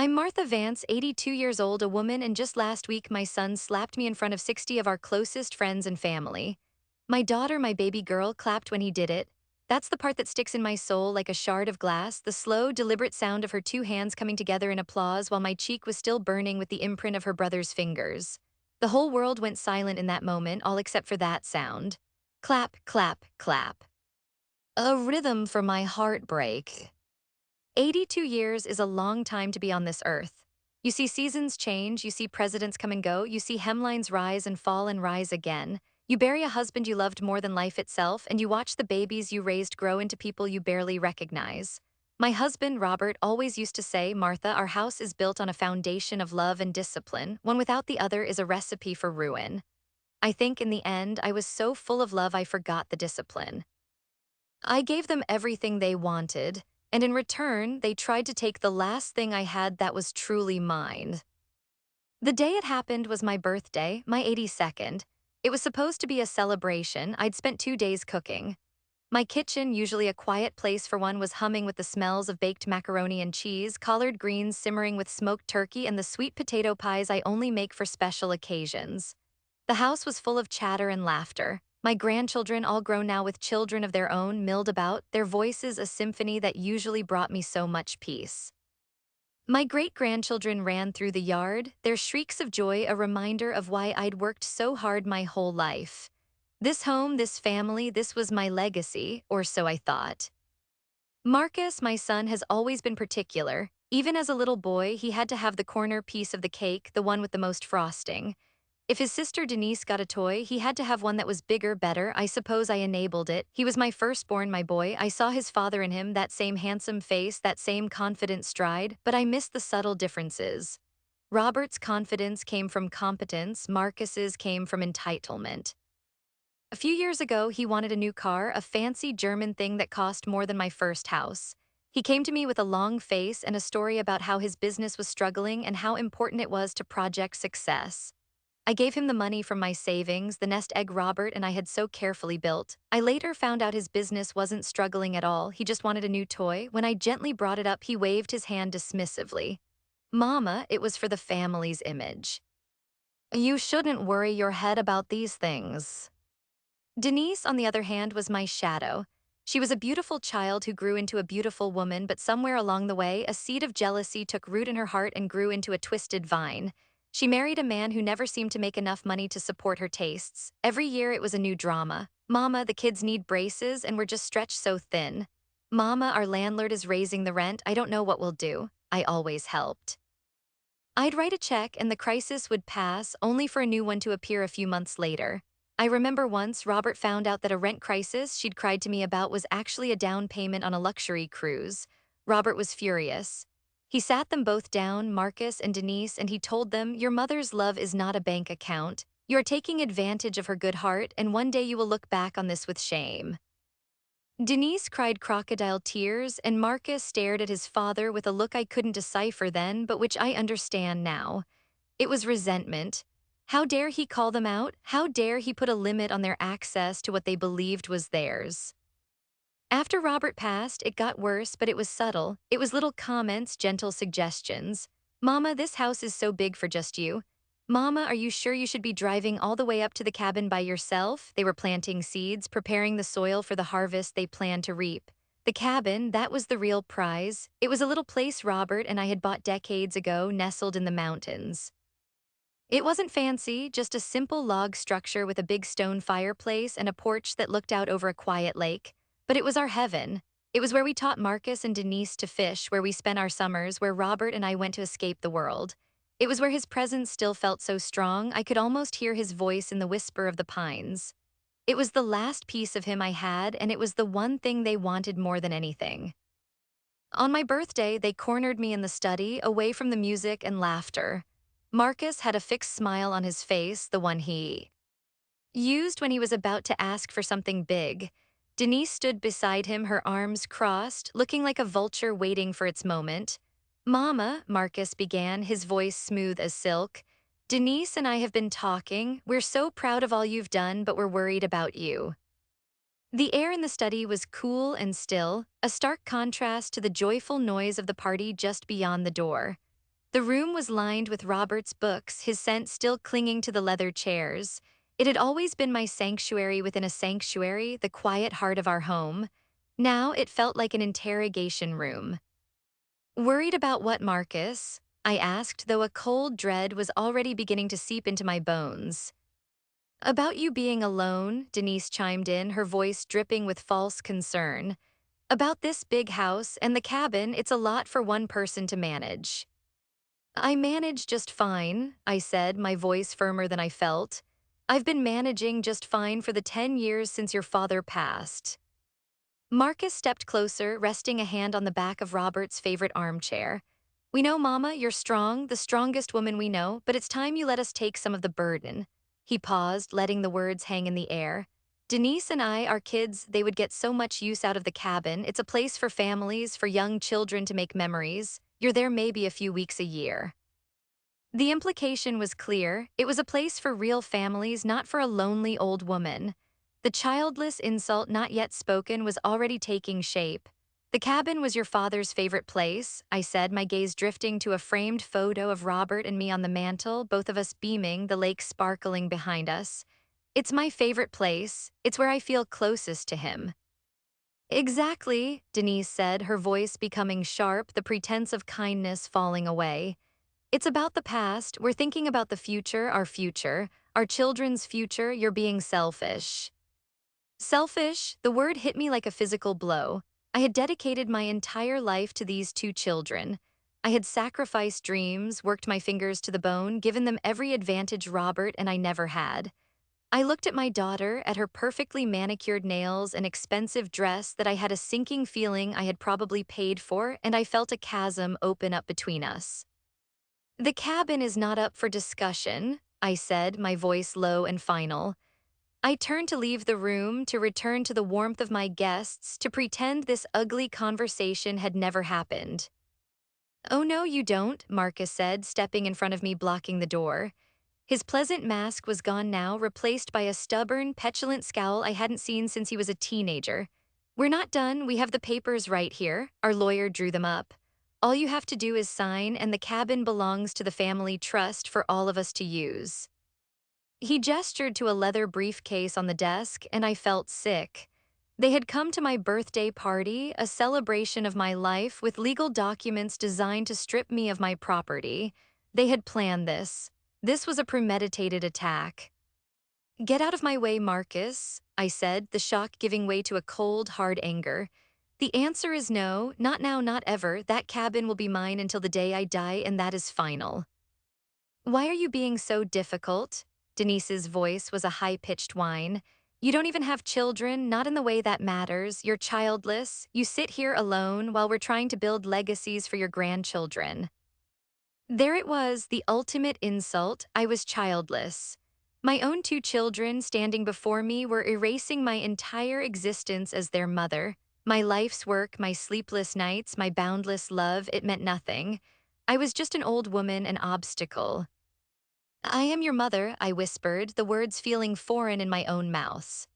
I'm Martha Vance, 82 years old, a woman, and just last week my son slapped me in front of 60 of our closest friends and family. My daughter, my baby girl, clapped when he did it. That's the part that sticks in my soul like a shard of glass, the slow, deliberate sound of her two hands coming together in applause while my cheek was still burning with the imprint of her brother's fingers. The whole world went silent in that moment, all except for that sound. Clap, clap, clap. A rhythm for my heartbreak. 82 years is a long time to be on this earth. You see seasons change, you see presidents come and go, you see hemlines rise and fall and rise again. You bury a husband you loved more than life itself, and you watch the babies you raised grow into people you barely recognize. My husband, Robert, always used to say, Martha, our house is built on a foundation of love and discipline. One without the other is a recipe for ruin. I think in the end, I was so full of love I forgot the discipline. I gave them everything they wanted, and in return, they tried to take the last thing I had that was truly mine. The day it happened was my birthday, my 82nd. It was supposed to be a celebration. I'd spent 2 days cooking. My kitchen, usually a quiet place for one, was humming with the smells of baked macaroni and cheese, collard greens simmering with smoked turkey, and the sweet potato pies I only make for special occasions. The house was full of chatter and laughter. My grandchildren, all grown now with children of their own, milled about, their voices a symphony that usually brought me so much peace. My great-grandchildren ran through the yard, their shrieks of joy a reminder of why I'd worked so hard my whole life. This home, this family, this was my legacy, or so I thought. Marcus, my son, has always been particular. Even as a little boy, he had to have the corner piece of the cake, the one with the most frosting. If his sister Denise got a toy, he had to have one that was bigger, better. I suppose I enabled it. He was my firstborn, my boy. I saw his father in him, that same handsome face, that same confident stride, but I missed the subtle differences. Robert's confidence came from competence, Marcus's came from entitlement. A few years ago, he wanted a new car, a fancy German thing that cost more than my first house. He came to me with a long face and a story about how his business was struggling and how important it was to project success. I gave him the money from my savings, the nest egg Robert and I had so carefully built. I later found out his business wasn't struggling at all, he just wanted a new toy. When I gently brought it up, he waved his hand dismissively. Mama, it was for the family's image. You shouldn't worry your head about these things. Denise, on the other hand, was my shadow. She was a beautiful child who grew into a beautiful woman, but somewhere along the way, a seed of jealousy took root in her heart and grew into a twisted vine. She married a man who never seemed to make enough money to support her tastes. Every year it was a new drama. Mama, the kids need braces and we're just stretched so thin. Mama, our landlord is raising the rent. I don't know what we'll do. I always helped. I'd write a check and the crisis would pass, only for a new one to appear a few months later. I remember once Robert found out that a rent crisis she'd cried to me about was actually a down payment on a luxury cruise. Robert was furious. He sat them both down, Marcus and Denise, and he told them, your mother's love is not a bank account. You are taking advantage of her good heart, and one day you will look back on this with shame. Denise cried crocodile tears, and Marcus stared at his father with a look I couldn't decipher then, but which I understand now. It was resentment. How dare he call them out? How dare he put a limit on their access to what they believed was theirs? After Robert passed, it got worse, but it was subtle. It was little comments, gentle suggestions. Mama, this house is so big for just you. Mama, are you sure you should be driving all the way up to the cabin by yourself? They were planting seeds, preparing the soil for the harvest they planned to reap. The cabin, that was the real prize. It was a little place Robert and I had bought decades ago, nestled in the mountains. It wasn't fancy, just a simple log structure with a big stone fireplace and a porch that looked out over a quiet lake. But it was our heaven. It was where we taught Marcus and Denise to fish, where we spent our summers, where Robert and I went to escape the world. It was where his presence still felt so strong, I could almost hear his voice in the whisper of the pines. It was the last piece of him I had, and it was the one thing they wanted more than anything. On my birthday, they cornered me in the study, away from the music and laughter. Marcus had a fixed smile on his face, the one he used when he was about to ask for something big. Denise stood beside him, her arms crossed, looking like a vulture waiting for its moment. Mama, Marcus began, his voice smooth as silk. Denise and I have been talking. We're so proud of all you've done, but we're worried about you. The air in the study was cool and still, a stark contrast to the joyful noise of the party just beyond the door. The room was lined with Robert's books, his scent still clinging to the leather chairs. It had always been my sanctuary within a sanctuary, the quiet heart of our home. Now it felt like an interrogation room. Worried about what, Marcus? I asked, though a cold dread was already beginning to seep into my bones. About you being alone, Denise chimed in, her voice dripping with false concern. About this big house and the cabin, it's a lot for one person to manage. I manage just fine, I said, my voice firmer than I felt. I've been managing just fine for the 10 years since your father passed. Marcus stepped closer, resting a hand on the back of Robert's favorite armchair. We know, Mama, you're strong, the strongest woman we know, but it's time you let us take some of the burden. He paused, letting the words hang in the air. Denise and I, our kids, they would get so much use out of the cabin. It's a place for families, for young children to make memories. You're there maybe a few weeks a year. The implication was clear. It was a place for real families, not for a lonely old woman. The childless insult not yet spoken was already taking shape. The cabin was your father's favorite place, I said, my gaze drifting to a framed photo of Robert and me on the mantel, both of us beaming, the lake sparkling behind us. It's my favorite place. It's where I feel closest to him. Exactly, Denise said, her voice becoming sharp, the pretense of kindness falling away. It's about the past. We're thinking about the future, our children's future. You're being selfish. Selfish, the word hit me like a physical blow. I had dedicated my entire life to these two children. I had sacrificed dreams, worked my fingers to the bone, given them every advantage Robert and I never had. I looked at my daughter, at her perfectly manicured nails and expensive dress that I had a sinking feeling I had probably paid for, and I felt a chasm open up between us. The cabin is not up for discussion, I said, my voice low and final. I turned to leave the room, to return to the warmth of my guests, to pretend this ugly conversation had never happened. Oh no, you don't, Marcus said, stepping in front of me, blocking the door. His pleasant mask was gone now, replaced by a stubborn, petulant scowl I hadn't seen since he was a teenager. We're not done, we have the papers right here. Our lawyer drew them up. All you have to do is sign, and the cabin belongs to the family trust for all of us to use. He gestured to a leather briefcase on the desk, and I felt sick. They had come to my birthday party, a celebration of my life with legal documents designed to strip me of my property. They had planned this. This was a premeditated attack. Get out of my way, Marcus, I said, the shock giving way to a cold, hard anger. The answer is no, not now, not ever. That cabin will be mine until the day I die, and that is final. Why are you being so difficult? Denise's voice was a high-pitched whine. You don't even have children, not in the way that matters. You're childless. You sit here alone while we're trying to build legacies for your grandchildren. There it was, the ultimate insult. I was childless. My own two children standing before me were erasing my entire existence as their mother. My life's work, my sleepless nights, my boundless love, it meant nothing. I was just an old woman, an obstacle. I am your mother, I whispered, the words feeling foreign in my own mouth.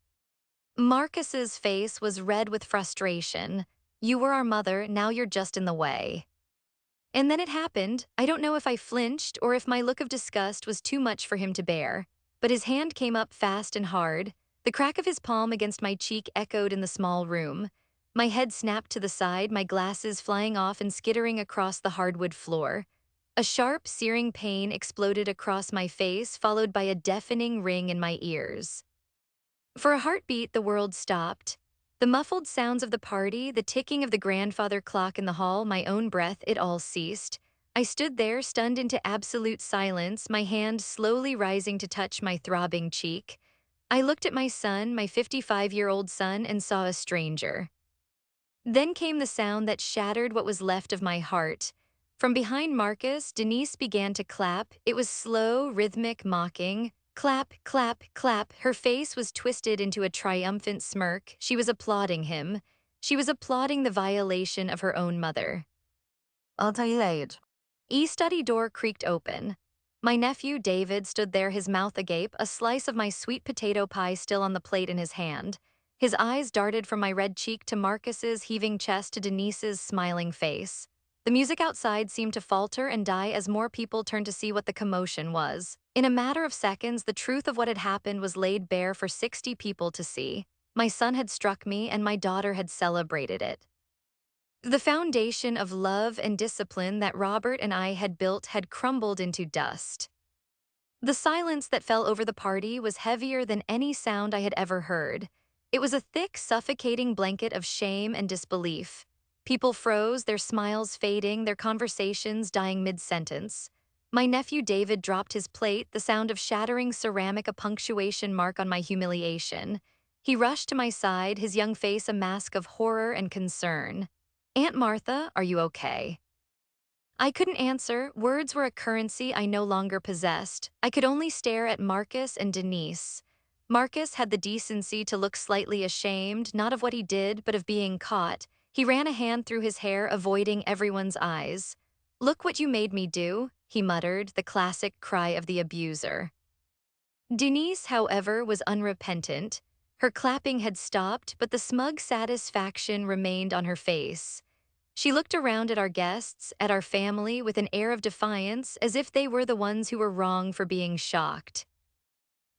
Marcus's face was red with frustration. You were our mother, now you're just in the way. And then it happened. I don't know if I flinched or if my look of disgust was too much for him to bear, but his hand came up fast and hard. The crack of his palm against my cheek echoed in the small room. My head snapped to the side, my glasses flying off and skittering across the hardwood floor. A sharp, searing pain exploded across my face, followed by a deafening ring in my ears. For a heartbeat, the world stopped. The muffled sounds of the party, the ticking of the grandfather clock in the hall, my own breath, it all ceased. I stood there, stunned into absolute silence, my hand slowly rising to touch my throbbing cheek. I looked at my son, my 55-year-old son, and saw a stranger. Then came the sound that shattered what was left of my heart. From behind Marcus, Denise began to clap. It was slow, rhythmic, mocking. Clap, clap, clap. Her face was twisted into a triumphant smirk. She was applauding him. She was applauding the violation of her own mother. I'll tell you later. E-study door creaked open. My nephew, David, stood there, his mouth agape, a slice of my sweet potato pie still on the plate in his hand. His eyes darted from my red cheek to Marcus's heaving chest to Denise's smiling face. The music outside seemed to falter and die as more people turned to see what the commotion was. In a matter of seconds, the truth of what had happened was laid bare for 60 people to see. My son had struck me, and my daughter had celebrated it. The foundation of love and discipline that Robert and I had built had crumbled into dust. The silence that fell over the party was heavier than any sound I had ever heard. It was a thick, suffocating blanket of shame and disbelief. People froze, their smiles fading, their conversations dying mid-sentence. My nephew David dropped his plate, the sound of shattering ceramic a punctuation mark on my humiliation. He rushed to my side, his young face a mask of horror and concern. "Aunt Martha, are you okay?" I couldn't answer. Words were a currency I no longer possessed. I could only stare at Marcus and Denise. Marcus had the decency to look slightly ashamed, not of what he did, but of being caught. He ran a hand through his hair, avoiding everyone's eyes. "Look what you made me do," he muttered, the classic cry of the abuser. Denise, however, was unrepentant. Her clapping had stopped, but the smug satisfaction remained on her face. She looked around at our guests, at our family, with an air of defiance, as if they were the ones who were wrong for being shocked.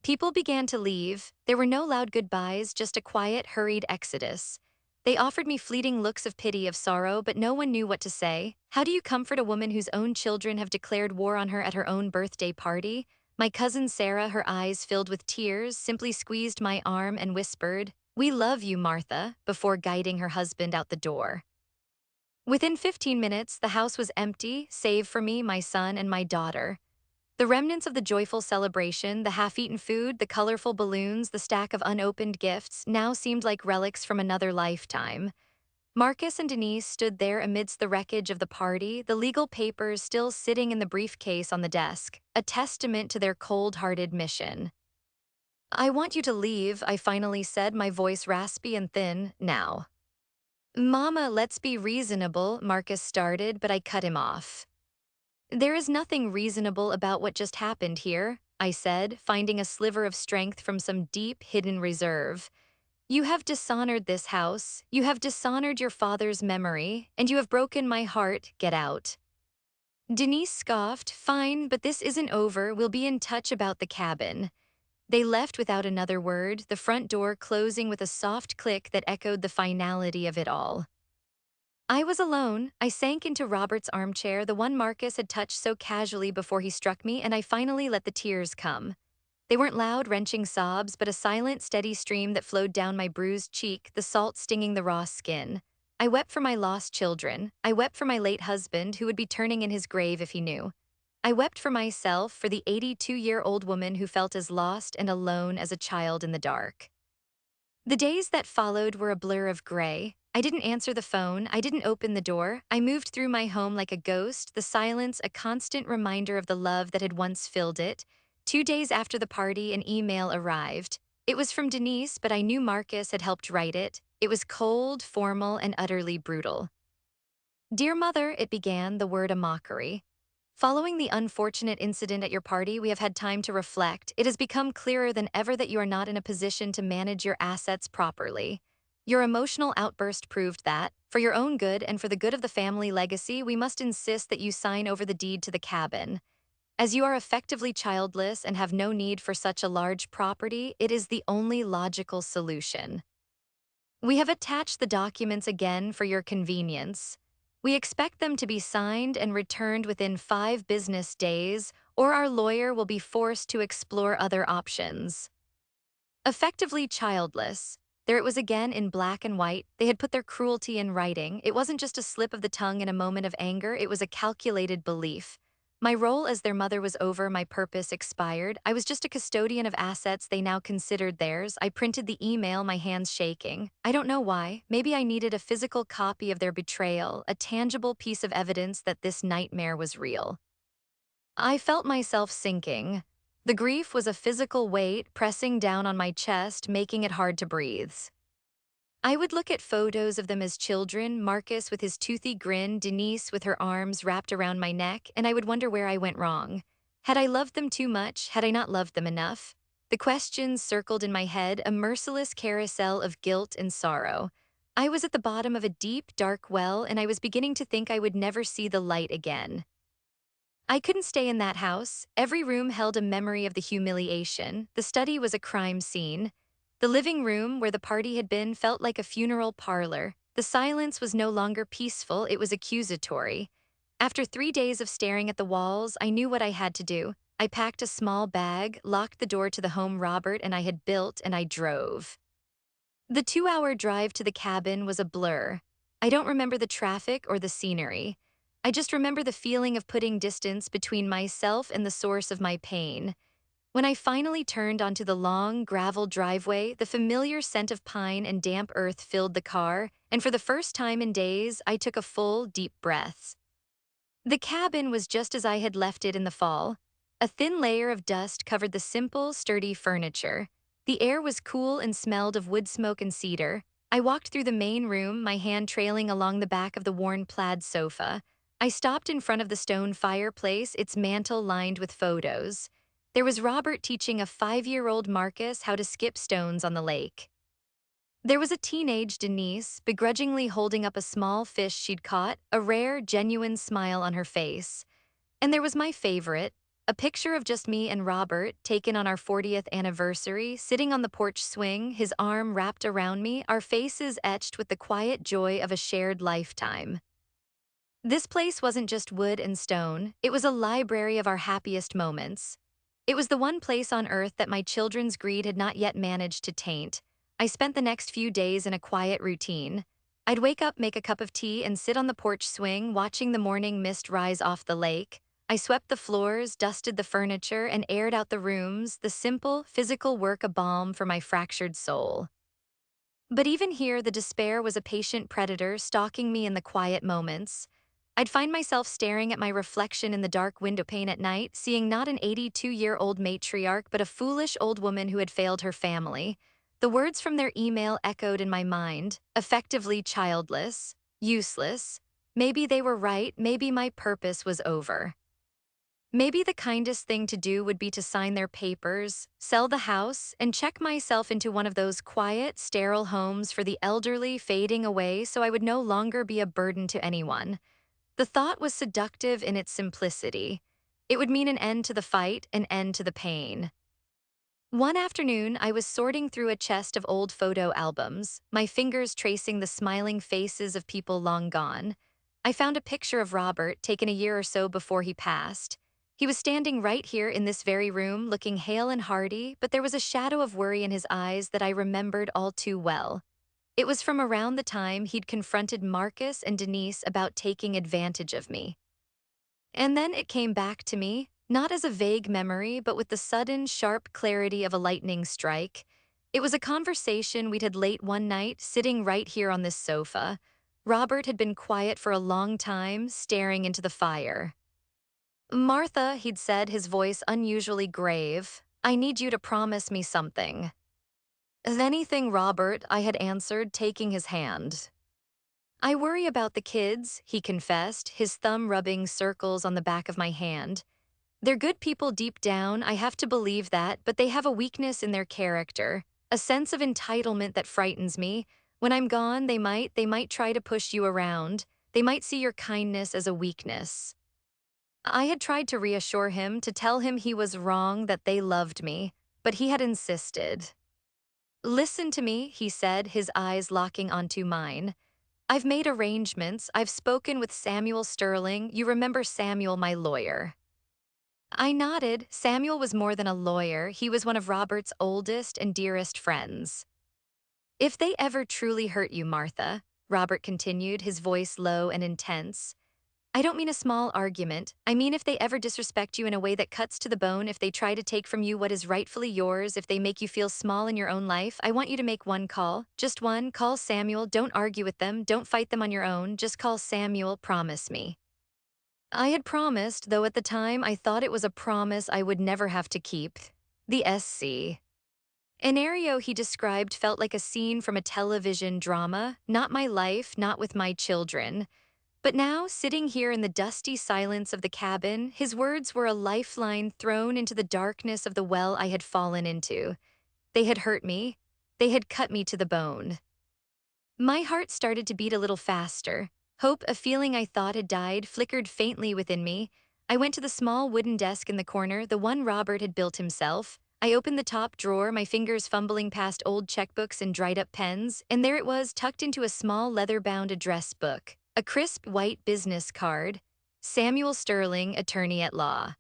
People began to leave. There were no loud goodbyes, just a quiet, hurried exodus. They offered me fleeting looks of pity, of sorrow, but no one knew what to say. How do you comfort a woman whose own children have declared war on her at her own birthday party? My cousin Sarah, her eyes filled with tears, simply squeezed my arm and whispered, "We love you, Martha," before guiding her husband out the door. Within 15 minutes, the house was empty, save for me, my son, and my daughter. The remnants of the joyful celebration, the half-eaten food, the colorful balloons, the stack of unopened gifts, now seemed like relics from another lifetime. Marcus and Denise stood there amidst the wreckage of the party, the legal papers still sitting in the briefcase on the desk, a testament to their cold-hearted mission. "I want you to leave," I finally said, my voice raspy and thin, "now." "Mama, let's be reasonable," Marcus started, but I cut him off. "There is nothing reasonable about what just happened here," I said, finding a sliver of strength from some deep, hidden reserve. "You have dishonored this house, you have dishonored your father's memory, and you have broken my heart. Get out." Denise scoffed, "Fine, but this isn't over. We'll be in touch about the cabin." They left without another word, the front door closing with a soft click that echoed the finality of it all. I was alone. I sank into Robert's armchair, the one Marcus had touched so casually before he struck me, and I finally let the tears come. They weren't loud, wrenching sobs, but a silent, steady stream that flowed down my bruised cheek, the salt stinging the raw skin. I wept for my lost children. I wept for my late husband, who would be turning in his grave if he knew. I wept for myself, for the 82-year-old woman who felt as lost and alone as a child in the dark. The days that followed were a blur of gray. I didn't answer the phone, I didn't open the door. I moved through my home like a ghost, the silence a constant reminder of the love that had once filled it. 2 days after the party, an email arrived. It was from Denise, but I knew Marcus had helped write it. It was cold, formal, and utterly brutal. "Dear Mother," it began, the word a mockery. "Following the unfortunate incident at your party, we have had time to reflect. It has become clearer than ever that you are not in a position to manage your assets properly. Your emotional outburst proved that, for your own good and for the good of the family legacy, we must insist that you sign over the deed to the cabin. As you are effectively childless and have no need for such a large property, it is the only logical solution. We have attached the documents again for your convenience. We expect them to be signed and returned within 5 business days, or our lawyer will be forced to explore other options." Effectively childless. There it was again in black and white. They had put their cruelty in writing. It wasn't just a slip of the tongue in a moment of anger, it was a calculated belief. My role as their mother was over, my purpose expired. I was just a custodian of assets they now considered theirs. I printed the email, my hands shaking. I don't know why. Maybe I needed a physical copy of their betrayal, a tangible piece of evidence that this nightmare was real. I felt myself sinking. The grief was a physical weight pressing down on my chest, making it hard to breathe. I would look at photos of them as children, Marcus with his toothy grin, Denise with her arms wrapped around my neck, and I would wonder where I went wrong. Had I loved them too much? Had I not loved them enough? The questions circled in my head, a merciless carousel of guilt and sorrow. I was at the bottom of a deep, dark well, and I was beginning to think I would never see the light again. I couldn't stay in that house. Every room held a memory of the humiliation. The study was a crime scene. The living room, where the party had been, felt like a funeral parlor. The silence was no longer peaceful, it was accusatory. After 3 days of staring at the walls, I knew what I had to do. I packed a small bag, locked the door to the home Robert and I had built, and I drove. The 2-hour drive to the cabin was a blur. I don't remember the traffic or the scenery. I just remember the feeling of putting distance between myself and the source of my pain. When I finally turned onto the long, gravel driveway, the familiar scent of pine and damp earth filled the car, and for the first time in days, I took a full, deep breath. The cabin was just as I had left it in the fall. A thin layer of dust covered the simple, sturdy furniture. The air was cool and smelled of wood smoke and cedar. I walked through the main room, my hand trailing along the back of the worn plaid sofa. I stopped in front of the stone fireplace, its mantel lined with photos. There was Robert teaching a 5-year-old Marcus how to skip stones on the lake. There was a teenage Denise, begrudgingly holding up a small fish she'd caught, a rare, genuine smile on her face. And there was my favorite, a picture of just me and Robert, taken on our 40th anniversary, sitting on the porch swing, his arm wrapped around me, our faces etched with the quiet joy of a shared lifetime. This place wasn't just wood and stone, it was a library of our happiest moments. It was the one place on earth that my children's greed had not yet managed to taint. I spent the next few days in a quiet routine. I'd wake up, make a cup of tea, and sit on the porch swing, watching the morning mist rise off the lake. I swept the floors, dusted the furniture, and aired out the rooms, the simple, physical work a balm for my fractured soul. But even here, the despair was a patient predator stalking me in the quiet moments. I'd find myself staring at my reflection in the dark windowpane at night, seeing not an 82-year-old matriarch, but a foolish old woman who had failed her family. The words from their email echoed in my mind, effectively childless, useless. Maybe they were right, maybe my purpose was over. Maybe the kindest thing to do would be to sign their papers, sell the house, and check myself into one of those quiet, sterile homes for the elderly fading away so I would no longer be a burden to anyone. The thought was seductive in its simplicity. It would mean an end to the fight, an end to the pain. One afternoon, I was sorting through a chest of old photo albums, my fingers tracing the smiling faces of people long gone. I found a picture of Robert, taken a year or so before he passed. He was standing right here in this very room, looking hale and hearty, but there was a shadow of worry in his eyes that I remembered all too well. It was from around the time he'd confronted Marcus and Denise about taking advantage of me. And then it came back to me, not as a vague memory, but with the sudden, sharp clarity of a lightning strike. It was a conversation we'd had late one night, sitting right here on this sofa. Robert had been quiet for a long time, staring into the fire. "Martha," he'd said, his voice unusually grave, "I need you to promise me something." "Anything, Robert," I had answered, taking his hand. "I worry about the kids," he confessed, his thumb rubbing circles on the back of my hand. "They're good people deep down, I have to believe that, but they have a weakness in their character, a sense of entitlement that frightens me. When I'm gone, they might try to push you around. They might see your kindness as a weakness." I had tried to reassure him, to tell him he was wrong, that they loved me, but he had insisted. "Listen to me," he said, his eyes locking onto mine. "I've made arrangements. I've spoken with Samuel Sterling. You remember Samuel, my lawyer." I nodded. Samuel was more than a lawyer. He was one of Robert's oldest and dearest friends. "If they ever truly hurt you, Martha," Robert continued, his voice low and intense, "I don't mean a small argument. I mean if they ever disrespect you in a way that cuts to the bone, if they try to take from you what is rightfully yours, if they make you feel small in your own life, I want you to make one call. Just one. Call Samuel. Don't argue with them. Don't fight them on your own. Just call Samuel. Promise me." I had promised, though at the time I thought it was a promise I would never have to keep. The SC. Scenario he described felt like a scene from a television drama, not my life, not with my children. But now, sitting here in the dusty silence of the cabin, his words were a lifeline thrown into the darkness of the well I had fallen into. They had hurt me. They had cut me to the bone. My heart started to beat a little faster. Hope, a feeling I thought had died, flickered faintly within me. I went to the small wooden desk in the corner, the one Robert had built himself. I opened the top drawer, my fingers fumbling past old checkbooks and dried-up pens, and there it was, tucked into a small leather-bound address book. A crisp white business card. Samuel Sterling, attorney at law.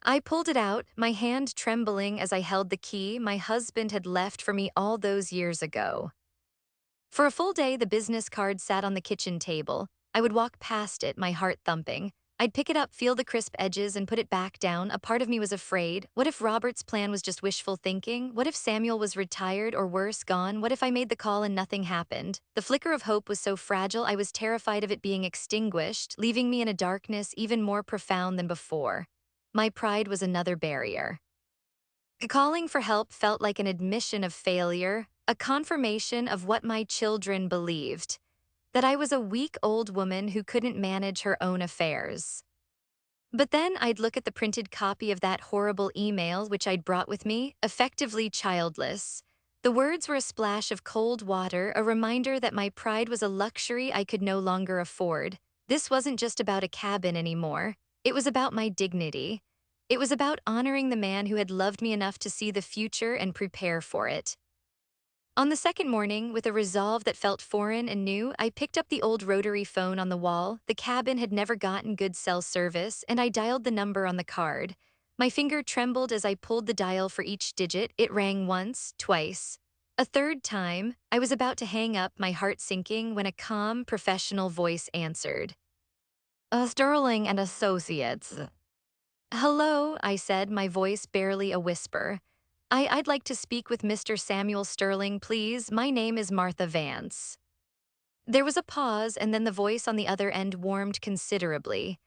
I pulled it out, my hand trembling as I held the key my husband had left for me all those years ago. For a full day, the business card sat on the kitchen table. I would walk past it, my heart thumping. I'd pick it up, feel the crisp edges, and put it back down. A part of me was afraid. What if Robert's plan was just wishful thinking? What if Samuel was retired or worse, gone? What if I made the call and nothing happened? The flicker of hope was so fragile, I was terrified of it being extinguished, leaving me in a darkness even more profound than before. My pride was another barrier. Calling for help felt like an admission of failure, a confirmation of what my children believed, that I was a weak old woman who couldn't manage her own affairs. But then I'd look at the printed copy of that horrible email which I'd brought with me, effectively childless. The words were a splash of cold water, a reminder that my pride was a luxury I could no longer afford. This wasn't just about a cabin anymore. It was about my dignity. It was about honoring the man who had loved me enough to see the future and prepare for it. On the second morning, with a resolve that felt foreign and new, I picked up the old rotary phone on the wall. The cabin had never gotten good cell service, and I dialed the number on the card. My finger trembled as I pulled the dial for each digit. It rang once, twice. A third time, I was about to hang up, my heart sinking, when a calm, professional voice answered. Sterling and Associates. Hello, I said, my voice barely a whisper. I'd like to speak with Mr. Samuel Sterling, please. My name is Martha Vance. There was a pause, and then the voice on the other end warmed considerably.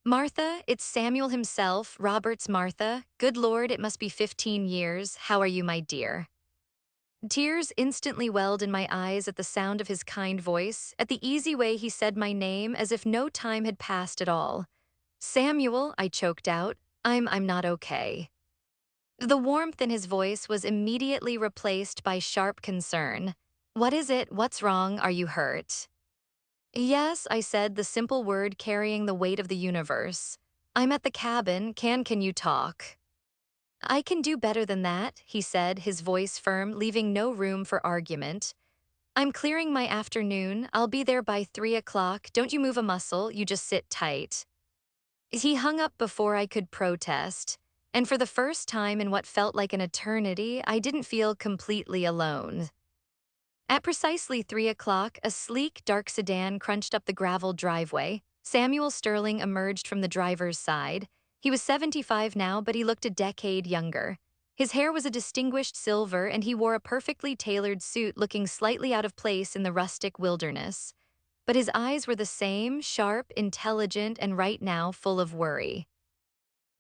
Martha, it's Samuel himself, Robert's Martha. Good Lord, it must be 15 years. How are you, my dear? Tears instantly welled in my eyes at the sound of his kind voice, at the easy way he said my name as if no time had passed at all. Samuel, I choked out. I'm not okay. The warmth in his voice was immediately replaced by sharp concern. What is it? What's wrong? Are you hurt? Yes, I said, the simple word carrying the weight of the universe. I'm at the cabin. Can you talk? I can do better than that, he said, his voice firm, leaving no room for argument. I'm clearing my afternoon. I'll be there by 3 o'clock. Don't you move a muscle, you just sit tight. He hung up before I could protest, and for the first time in what felt like an eternity, I didn't feel completely alone. At precisely 3 o'clock, a sleek, dark sedan crunched up the gravel driveway. Samuel Sterling emerged from the driver's side. He was 75 now, but he looked a decade younger. His hair was a distinguished silver, and he wore a perfectly tailored suit looking slightly out of place in the rustic wilderness. But his eyes were the same, sharp, intelligent, and right now full of worry.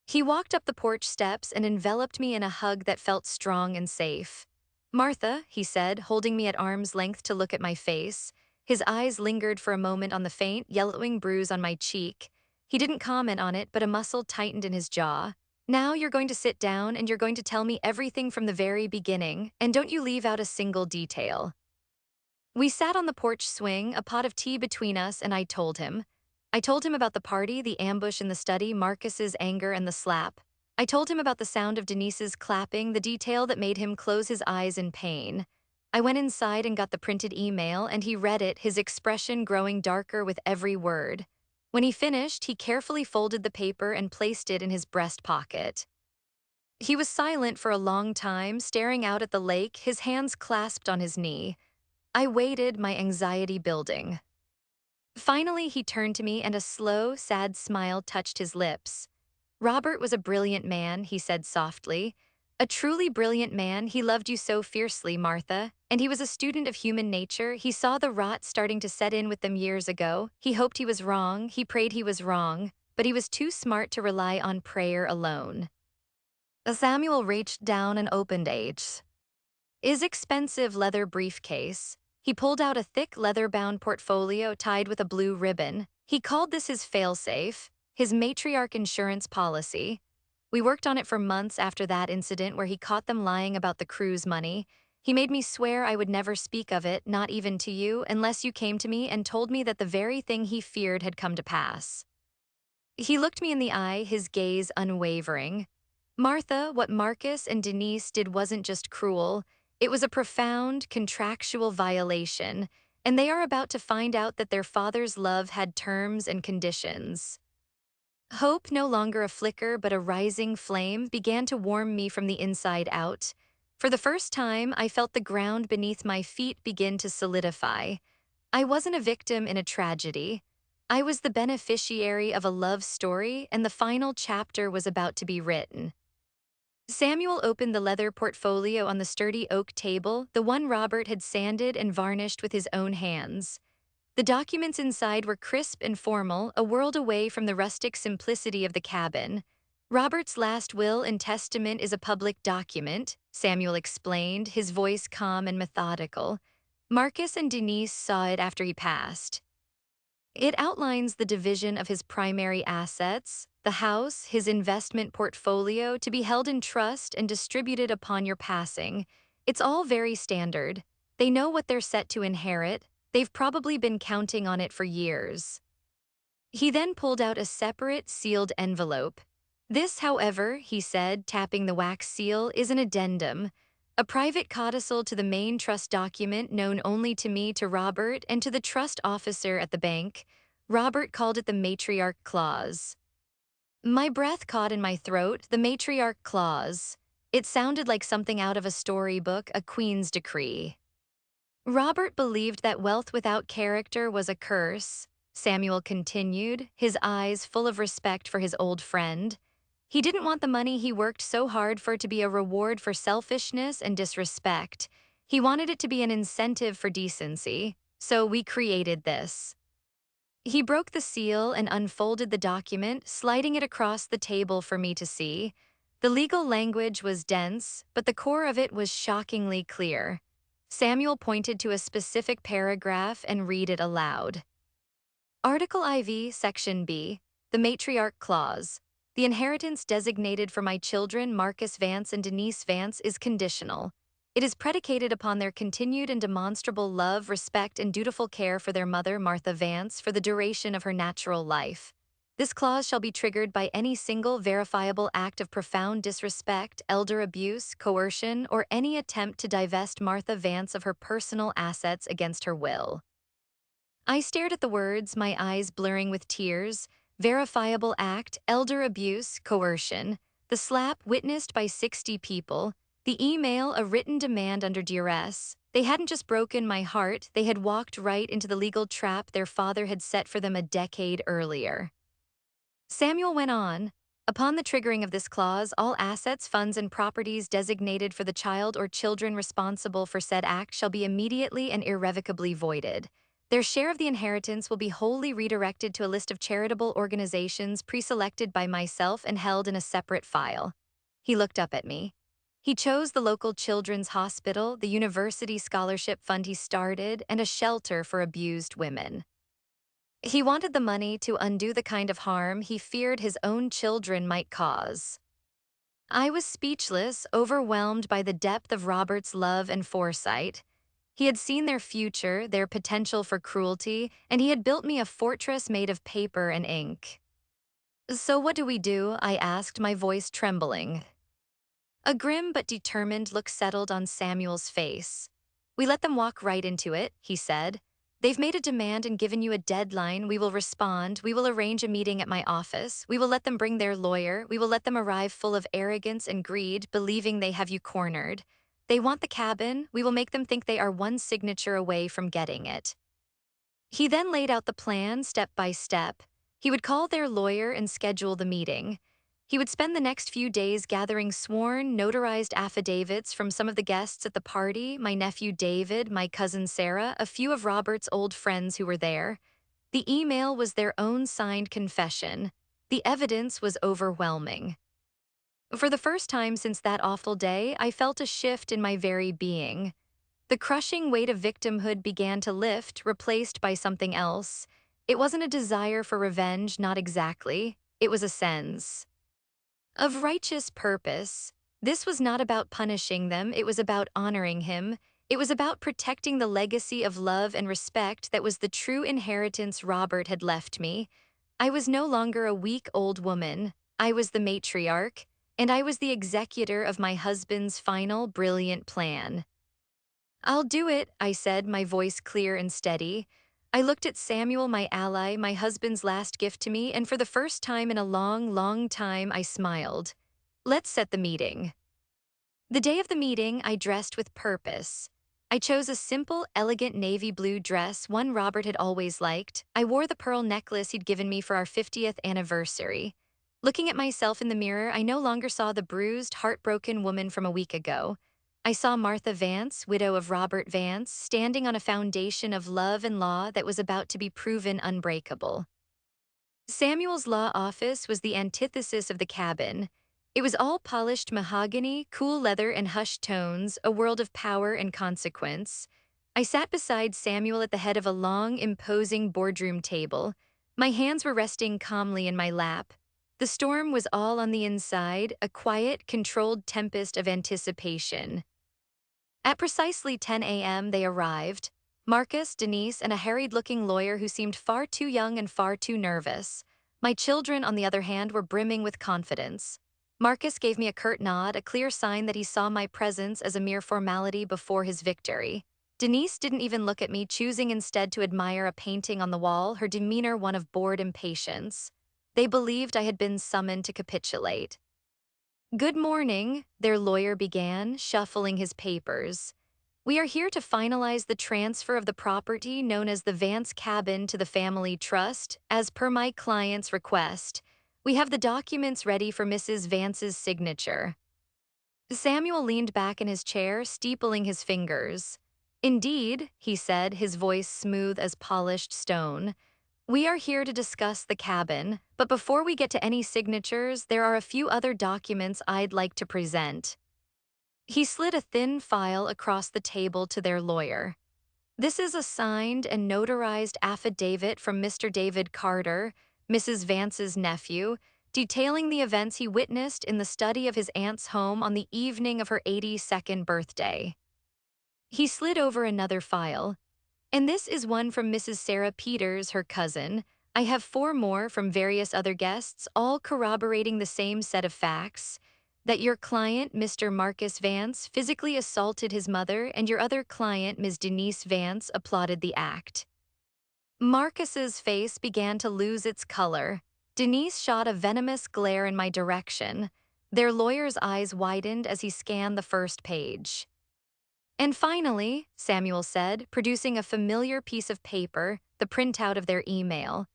He walked up the porch steps and enveloped me in a hug that felt strong and safe. Martha, he said, holding me at arm's length to look at my face. His eyes lingered for a moment on the faint, yellowing bruise on my cheek. He didn't comment on it, but a muscle tightened in his jaw. Now you're going to sit down and you're going to tell me everything from the very beginning, and don't you leave out a single detail. We sat on the porch swing, a pot of tea between us, and I told him. I told him about the party, the ambush in the study, Marcus's anger, and the slap. I told him about the sound of Denise's clapping, the detail that made him close his eyes in pain. I went inside and got the printed email, and he read it, his expression growing darker with every word. When he finished, he carefully folded the paper and placed it in his breast pocket. He was silent for a long time, staring out at the lake, his hands clasped on his knee. I waited, my anxiety building. Finally, he turned to me and a slow, sad smile touched his lips. Robert was a brilliant man, he said softly. A truly brilliant man. He loved you so fiercely, Martha. And he was a student of human nature. He saw the rot starting to set in with them years ago. He hoped he was wrong. He prayed he was wrong. But he was too smart to rely on prayer alone. Samuel reached down and opened his expensive leather briefcase. He pulled out a thick leather-bound portfolio tied with a blue ribbon. He called this his failsafe, his matriarch insurance policy. We worked on it for months after that incident where he caught them lying about the cruise money. He made me swear I would never speak of it, not even to you, unless you came to me and told me that the very thing he feared had come to pass. He looked me in the eye, his gaze unwavering. Martha, what Marcus and Denise did wasn't just cruel, it was a profound, contractual violation, and they are about to find out that their father's love had terms and conditions. Hope, no longer a flicker but a rising flame, began to warm me from the inside out. For the first time, I felt the ground beneath my feet begin to solidify. I wasn't a victim in a tragedy. I was the beneficiary of a love story, and the final chapter was about to be written. Samuel opened the leather portfolio on the sturdy oak table, the one Robert had sanded and varnished with his own hands. The documents inside were crisp and formal, a world away from the rustic simplicity of the cabin. Robert's last will and testament is a public document, Samuel explained, his voice calm and methodical. Marcus and Denise saw it after he passed. It outlines the division of his primary assets, the house, his investment portfolio, to be held in trust and distributed upon your passing. It's all very standard. They know what they're set to inherit. They've probably been counting on it for years. He then pulled out a separate, sealed envelope. This, however, he said, tapping the wax seal, is an addendum, a private codicil to the main trust document known only to me, to Robert, and to the trust officer at the bank. Robert called it the matriarch clause. My breath caught in my throat, the matriarch clause. It sounded like something out of a storybook, a queen's decree. Robert believed that wealth without character was a curse, Samuel continued, his eyes full of respect for his old friend. He didn't want the money he worked so hard for to be a reward for selfishness and disrespect. He wanted it to be an incentive for decency. So we created this. He broke the seal and unfolded the document, sliding it across the table for me to see. The legal language was dense, but the core of it was shockingly clear. Samuel pointed to a specific paragraph and read it aloud. Article IV, Section B, the matriarch clause. The inheritance designated for my children, Marcus Vance and Denise Vance, is conditional. It is predicated upon their continued and demonstrable love, respect, and dutiful care for their mother, Martha Vance, for the duration of her natural life. This clause shall be triggered by any single verifiable act of profound disrespect, elder abuse, coercion, or any attempt to divest Martha Vance of her personal assets against her will. I stared at the words, my eyes blurring with tears. Verifiable act, elder abuse, coercion. The slap witnessed by 60 people. The email, a written demand under duress. They hadn't just broken my heart, they had walked right into the legal trap their father had set for them a decade earlier. Samuel went on. Upon the triggering of this clause, all assets, funds, and properties designated for the child or children responsible for said act shall be immediately and irrevocably voided. Their share of the inheritance will be wholly redirected to a list of charitable organizations pre-selected by myself and held in a separate file. He looked up at me. He chose the local children's hospital, the university scholarship fund he started, and a shelter for abused women. He wanted the money to undo the kind of harm he feared his own children might cause. I was speechless, overwhelmed by the depth of Robert's love and foresight. He had seen their future, their potential for cruelty, and he had built me a fortress made of paper and ink. So what do we do? I asked, my voice trembling. A grim but determined look settled on Samuel's face. We let them walk right into it, he said. They've made a demand and given you a deadline. We will respond. We will arrange a meeting at my office. We will let them bring their lawyer. We will let them arrive full of arrogance and greed, believing they have you cornered. They want the cabin. We will make them think they are one signature away from getting it. He then laid out the plan step by step. He would call their lawyer and schedule the meeting. He would spend the next few days gathering sworn, notarized affidavits from some of the guests at the party, my nephew David, my cousin Sarah, a few of Robert's old friends who were there. The email was their own signed confession. The evidence was overwhelming. For the first time since that awful day, I felt a shift in my very being. The crushing weight of victimhood began to lift, replaced by something else. It wasn't a desire for revenge, not exactly. It was a sense of righteous purpose. This was not about punishing them, it was about honoring him. It was about protecting the legacy of love and respect that was the true inheritance Robert had left me. I was no longer a weak old woman. I was the matriarch, and I was the executor of my husband's final brilliant plan. I'll do it, I said, my voice clear and steady. I looked at Samuel, my ally, my husband's last gift to me, and for the first time in a long, long time, I smiled. Let's set the meeting. The day of the meeting, I dressed with purpose. I chose a simple, elegant navy blue dress, one Robert had always liked. I wore the pearl necklace he'd given me for our 50th anniversary. Looking at myself in the mirror, I no longer saw the bruised, heartbroken woman from a week ago. I saw Martha Vance, widow of Robert Vance, standing on a foundation of love and law that was about to be proven unbreakable. Samuel's law office was the antithesis of the cabin. It was all polished mahogany, cool leather, and hushed tones, a world of power and consequence. I sat beside Samuel at the head of a long, imposing boardroom table. My hands were resting calmly in my lap. The storm was all on the inside, a quiet, controlled tempest of anticipation. At precisely 10 a.m., they arrived. Marcus, Denise, and a harried-looking lawyer who seemed far too young and far too nervous. My children, on the other hand, were brimming with confidence. Marcus gave me a curt nod, a clear sign that he saw my presence as a mere formality before his victory. Denise didn't even look at me, choosing instead to admire a painting on the wall, her demeanor one of bored impatience. They believed I had been summoned to capitulate. Good morning, their lawyer began, shuffling his papers. We are here to finalize the transfer of the property known as the Vance Cabin to the family trust, as per my client's request. We have the documents ready for Mrs. Vance's signature. Samuel leaned back in his chair, steepling his fingers. Indeed, he said, his voice smooth as polished stone. We are here to discuss the cabin, but before we get to any signatures, there are a few other documents I'd like to present. He slid a thin file across the table to their lawyer. This is a signed and notarized affidavit from Mr. David Carter, Mrs. Vance's nephew, detailing the events he witnessed in the study of his aunt's home on the evening of her 82nd birthday. He slid over another file. And this is one from Mrs. Sarah Peters, her cousin. I have 4 more from various other guests, all corroborating the same set of facts: that your client, Mr. Marcus Vance, physically assaulted his mother, and your other client, Ms. Denise Vance, applauded the act. Marcus's face began to lose its color. Denise shot a venomous glare in my direction. Their lawyer's eyes widened as he scanned the first page. And finally, Samuel said, producing a familiar piece of paper, the printout of their email.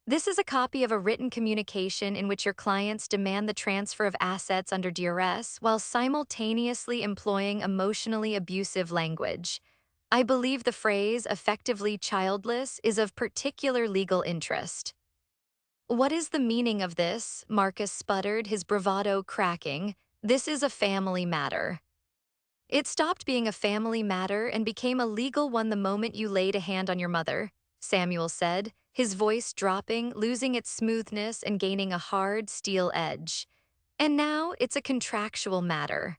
This is a copy of a written communication in which your clients demand the transfer of assets under duress while simultaneously employing emotionally abusive language. I believe the phrase, effectively childless, is of particular legal interest. What is the meaning of this? Marcus sputtered, his bravado cracking. This is a family matter. It stopped being a family matter and became a legal one the moment you laid a hand on your mother, Samuel said, his voice dropping, losing its smoothness and gaining a hard, steel edge. And now it's a contractual matter.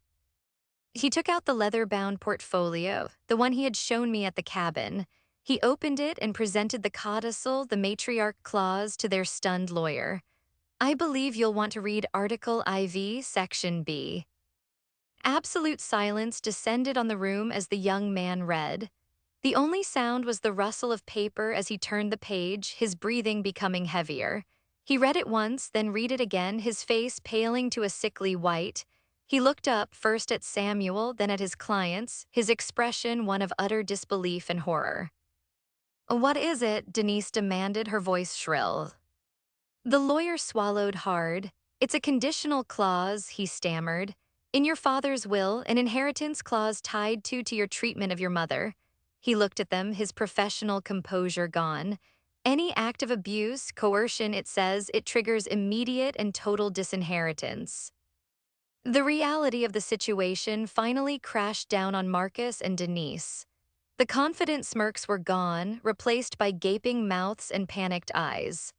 He took out the leather-bound portfolio, the one he had shown me at the cabin. He opened it and presented the codicil, the matriarch clause, to their stunned lawyer. I believe you'll want to read Article IV, Section B. Absolute silence descended on the room as the young man read. The only sound was the rustle of paper as he turned the page, his breathing becoming heavier. He read it once, then read it again, his face paling to a sickly white. He looked up, first at Samuel, then at his clients, his expression one of utter disbelief and horror. "What is it?" Denise demanded, her voice shrill. The lawyer swallowed hard. "It's a conditional clause," he stammered. "In your father's will, an inheritance clause tied to your treatment of your mother." He looked at them, his professional composure gone. "Any act of abuse, coercion, it says, it triggers immediate and total disinheritance." The reality of the situation finally crashed down on Marcus and Denise. The confident smirks were gone, replaced by gaping mouths and panicked eyes.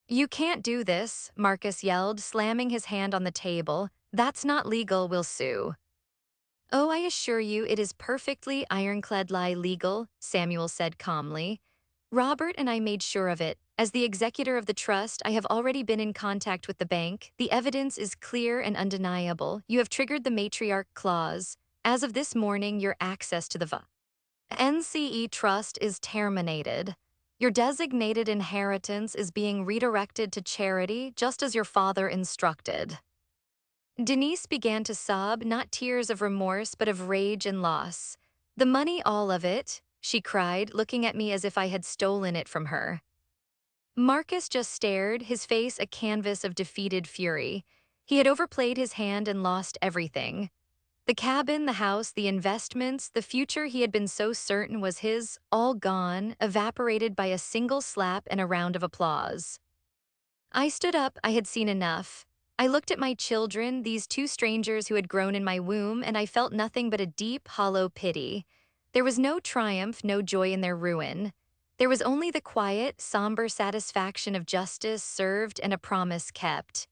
"You can't do this," Marcus yelled, slamming his hand on the table. That's not legal, we'll sue. Oh, I assure you it is perfectly ironclad lie legal, Samuel said calmly. Robert and I made sure of it. As the executor of the trust, I have already been in contact with the bank. The evidence is clear and undeniable. You have triggered the matriarch clause. As of this morning, your access to the NCE trust is terminated. Your designated inheritance is being redirected to charity just as your father instructed. Denise began to sob, not tears of remorse, but of rage and loss. The money, all of it, she cried, looking at me as if I had stolen it from her. Marcus just stared, his face a canvas of defeated fury. He had overplayed his hand and lost everything. The cabin, the house, the investments, the future he had been so certain was his, all gone, evaporated by a single slap and a round of applause. I stood up, I had seen enough. I looked at my children, these two strangers who had grown in my womb, and I felt nothing but a deep, hollow pity. There was no triumph, no joy in their ruin. There was only the quiet, somber satisfaction of justice served and a promise kept.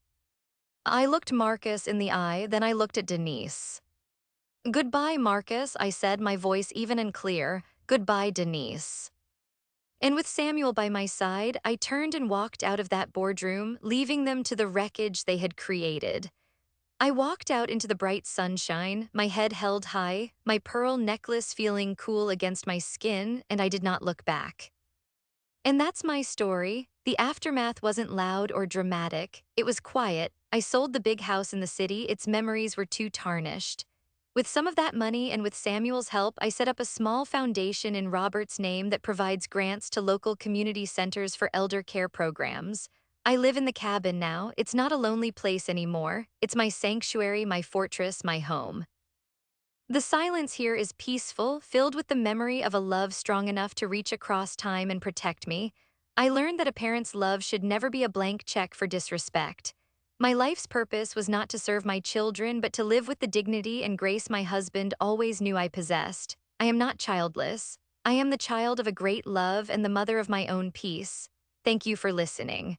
I looked Marcus in the eye, then I looked at Denise. "Goodbye, Marcus," I said, my voice even and clear. "Goodbye, Denise." And with Samuel by my side, I turned and walked out of that boardroom, leaving them to the wreckage they had created. I walked out into the bright sunshine, my head held high, my pearl necklace feeling cool against my skin, and I did not look back. And that's my story. The aftermath wasn't loud or dramatic. It was quiet. I sold the big house in the city. Its memories were too tarnished. With some of that money and with Samuel's help, I set up a small foundation in Robert's name that provides grants to local community centers for elder care programs. I live in the cabin now. It's not a lonely place anymore. It's my sanctuary, my fortress, my home. The silence here is peaceful, filled with the memory of a love strong enough to reach across time and protect me. I learned that a parent's love should never be a blank check for disrespect. My life's purpose was not to serve my children, but to live with the dignity and grace my husband always knew I possessed. I am not childless. I am the child of a great love and the mother of my own peace. Thank you for listening.